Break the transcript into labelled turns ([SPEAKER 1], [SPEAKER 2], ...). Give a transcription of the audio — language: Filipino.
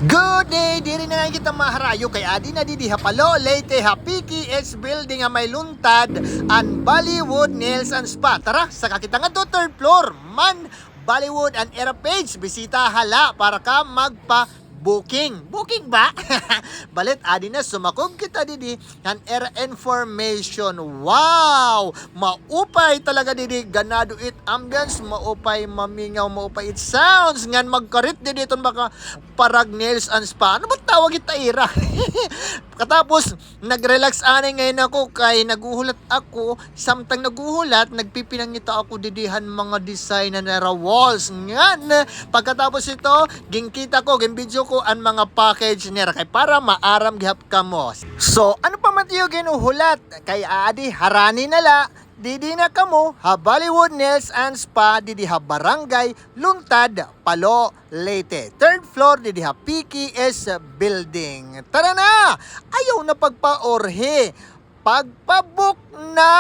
[SPEAKER 1] Good day! Diri na lang kita maharayo kay adi na didi hapalo Leyte Hapiki S building nga may luntad and Bollywood Nails and Spa. Tara, saka kita nga to third floor man Bollywood and Era page. Bisita hala para ka Booking ba? Balit adi na sumakob kita didi ang era information. Wow! Maupay talaga didi, ganado it ambience, maupay mamingaw, maupay it sounds. Ngan magkarit didi iton baka parag nails and spa. Ano ba tawag ita ira? Katapos nagrelax anay ngayon ako kay naguhulat ako, samtang naguhulat nagpipinangita ako didihan mga design na nara walls. Ngan pagkatapos ito, gingkita ko, gimbidyo ko ang mga package nira kay para maaram gihap ka mo. So, ano pa man tiyo ginuhulat? Kay adi harani nala, didi na kamo ha Bollywood Nails and Spa didi ha Barangay Luntad, Palo, Leyte. Third floor didi ha PKS building. Tara na! Ayaw na pagpaorhe. Pagpabook na!